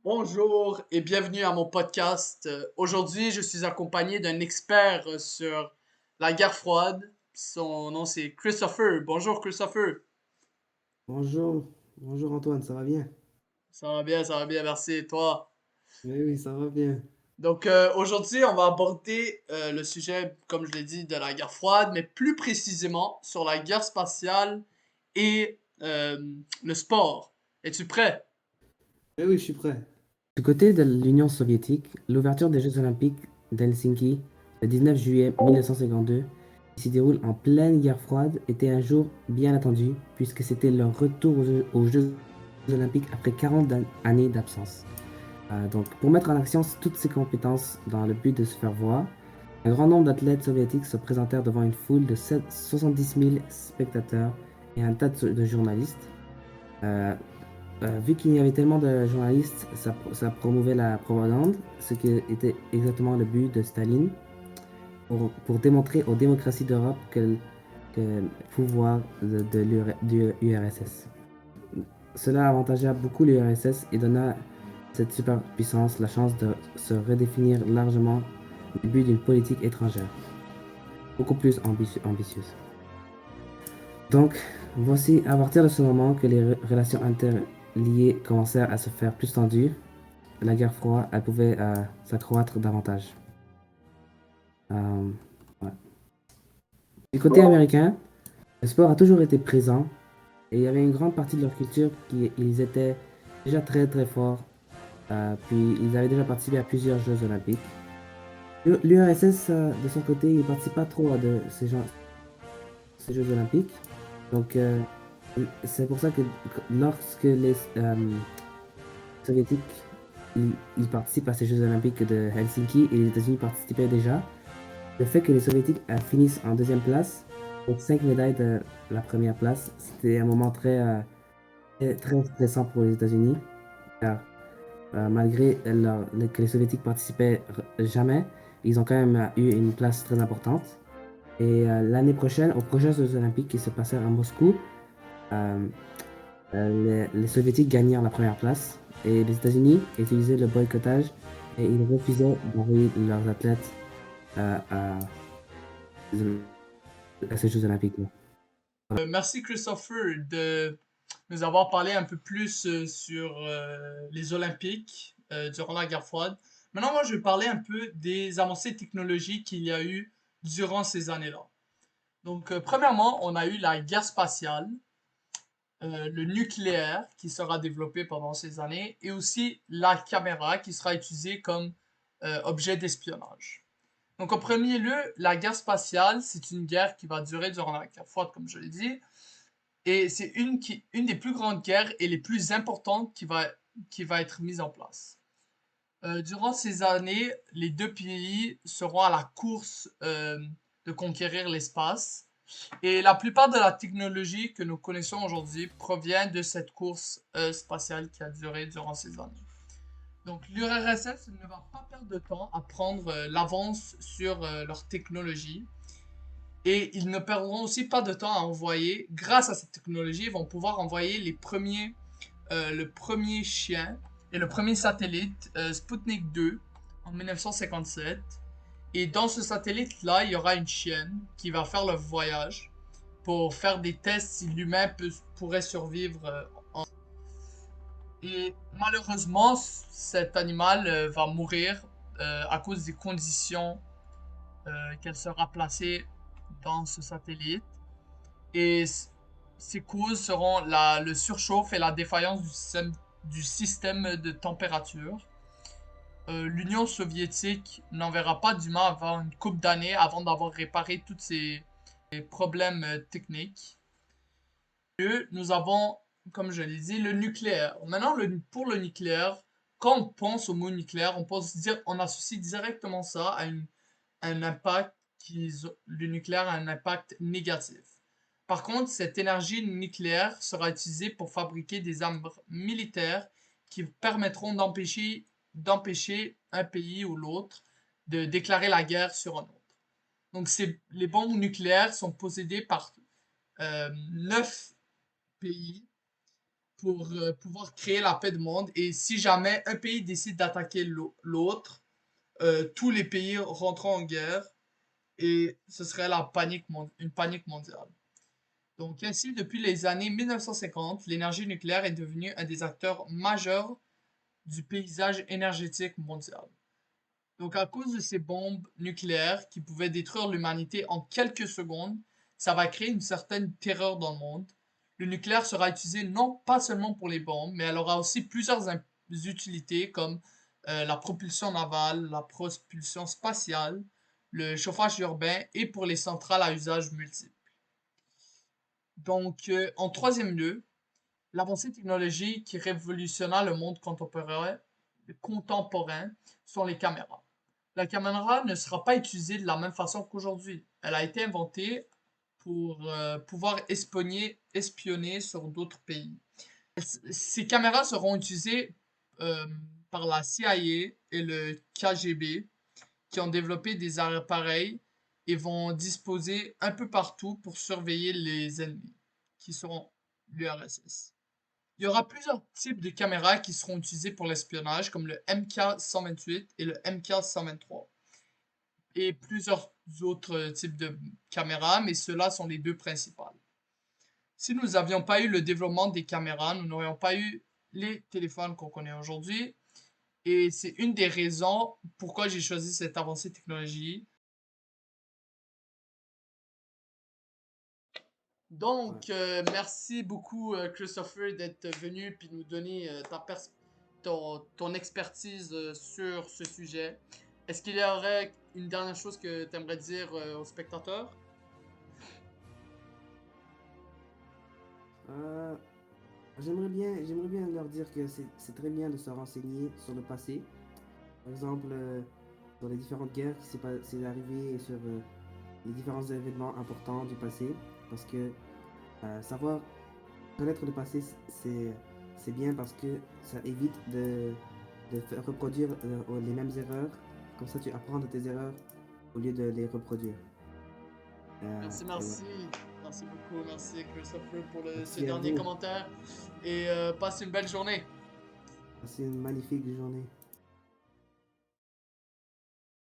Bonjour et bienvenue à mon podcast. Aujourd'hui, je suis accompagné d'un expert sur la guerre froide. Son nom c'est Christopher. Bonjour Christopher. Bonjour, bonjour Antoine, ça va bien? Ça va bien, merci. Et toi? Oui, oui, ça va bien. Donc aujourd'hui, on va aborder le sujet, comme je l'ai dit, de la guerre froide, mais plus précisément sur la guerre spatiale et le sport. Es-tu prêt? Oui, oui, je suis prêt. Du côté de l'Union soviétique, l'ouverture des Jeux olympiques d'Helsinki le 19 juillet 1952, qui s'y déroule en pleine guerre froide, était un jour bien attendu, puisque c'était leur retour aux Jeux olympiques après 40 années d'absence. Donc, pour mettre en action toutes ces compétences dans le but de se faire voir, un grand nombre d'athlètes soviétiques se présentèrent devant une foule de 70 000 spectateurs et un tas de journalistes. Euh, Vu qu'il y avait tellement de journalistes, ça promouvait la propagande, ce qui était exactement le but de Staline, pour démontrer aux démocraties d'Europe que le pouvoir du URSS. Cela avantagea beaucoup l'URSS et donna à cette superpuissance la chance de se redéfinir largement le but d'une politique étrangère, beaucoup plus ambitieuse. Donc, voici à partir de ce moment que les relations interliées commencèrent à se faire plus tendues. La guerre froide, elle pouvait s'accroître davantage. Euh, ouais. Du côté américain, le sport a toujours été présent et il y avait une grande partie de leur culture qui ils étaient déjà très très forts. Puis ils avaient déjà participé à plusieurs Jeux olympiques. L'URSS, de son côté, il ne participe pas trop à ces Jeux olympiques. Donc c'est pour ça que lorsque les soviétiques ils participent à ces Jeux olympiques de Helsinki et les États-Unis participaient déjà, le fait que les Soviétiques finissent en deuxième place, avec 5 médailles de la première place, c'était un moment très stressant pour les États-Unis, car malgré que les Soviétiques participaient jamais, ils ont quand même eu une place très importante. Et l'année prochaine, aux prochains Jeux Olympiques qui se passèrent à Moscou, euh, les Soviétiques gagnèrent la première place et les États-Unis utilisaient le boycottage et ils refusaient d'envoyer leurs athlètes à ces Jeux Olympiques. Merci Christopher de nous avoir parlé un peu plus sur les Olympiques durant la guerre froide. Maintenant, moi, je vais parler un peu des avancées technologiques qu'il y a eu durant ces années-là. Donc, premièrement, on a eu la guerre spatiale, le nucléaire qui sera développé pendant ces années, et aussi la caméra qui sera utilisée comme objet d'espionnage. Donc, en premier lieu, la guerre spatiale, c'est une guerre qui va durer durant la guerre froide, comme je l'ai dit, et c'est une des plus grandes guerres et les plus importantes qui va être mise en place. Durant ces années, les deux pays seront à la course de conquérir l'espace. Et la plupart de la technologie que nous connaissons aujourd'hui provient de cette course spatiale qui a duré durant ces années. Donc l'URSS ne va pas perdre de temps à prendre l'avance sur leur technologie. Et ils ne perdront aussi pas de temps à envoyer, grâce à cette technologie, ils vont pouvoir envoyer le premier chien et le premier satellite Sputnik 2 en 1957. Et dans ce satellite-là, il y aura une chienne qui va faire le voyage pour faire des tests si l'humain pourrait survivre. Et malheureusement, cet animal va mourir à cause des conditions qu'elle sera placée dans ce satellite. Et ces causes seront le surchauffe et la défaillance du système de température. L'Union soviétique n'enverra pas d'humains avant une couple d'années avant d'avoir réparé tous ces problèmes techniques. Et nous avons, comme je l'ai dit, le nucléaire. Maintenant, pour le nucléaire, quand on pense au mot nucléaire, on associe directement ça à un impact le nucléaire a un impact négatif. Par contre, cette énergie nucléaire sera utilisée pour fabriquer des armes militaires qui permettront d'empêcher un pays ou l'autre de déclarer la guerre sur un autre. Donc, les bombes nucléaires sont possédées par 9 pays pour pouvoir créer la paix du monde. Et si jamais un pays décide d'attaquer l'autre, tous les pays rentreront en guerre et ce serait une panique mondiale. Donc ainsi, depuis les années 1950, l'énergie nucléaire est devenue un des acteurs majeurs du paysage énergétique mondial. Donc à cause de ces bombes nucléaires qui pouvaient détruire l'humanité en quelques secondes, ça va créer une certaine terreur dans le monde. Le nucléaire sera utilisé non pas seulement pour les bombes, mais elle aura aussi plusieurs utilités comme la propulsion navale, la propulsion spatiale, le chauffage urbain et pour les centrales à usage multiple. Donc en troisième lieu, l'avancée technologique qui révolutionna le monde contemporain sont les caméras. La caméra ne sera pas utilisée de la même façon qu'aujourd'hui. Elle a été inventée pour pouvoir espionner sur d'autres pays. Ces caméras seront utilisées par la CIA et le KGB qui ont développé des appareils et vont disposer un peu partout pour surveiller les ennemis, qui seront l'URSS. Il y aura plusieurs types de caméras qui seront utilisées pour l'espionnage, comme le MK128 et le MK123. Et plusieurs autres types de caméras, mais ceux-là sont les deux principales. Si nous n'avions pas eu le développement des caméras, nous n'aurions pas eu les téléphones qu'on connaît aujourd'hui. Et c'est une des raisons pourquoi j'ai choisi cette avancée technologie. Ouais. Donc, merci beaucoup, Christopher, d'être venu puis nous donner ton expertise sur ce sujet. Est-ce qu'il y aurait une dernière chose que tu aimerais dire aux spectateurs? Euh, j'aimerais bien leur dire que c'est très bien de se renseigner sur le passé. Par exemple, dans les différentes guerres qui s'est arrivé et sur les différents événements importants du passé. Parce que savoir connaître le passé, c'est bien parce que ça évite de reproduire les mêmes erreurs. Comme ça, tu apprends de tes erreurs au lieu de les reproduire. Merci, Et ouais. merci. Merci beaucoup. Merci, Christopher, pour ce Merci à dernier vous. commentaire. Et passe une belle journée. Passez une magnifique journée.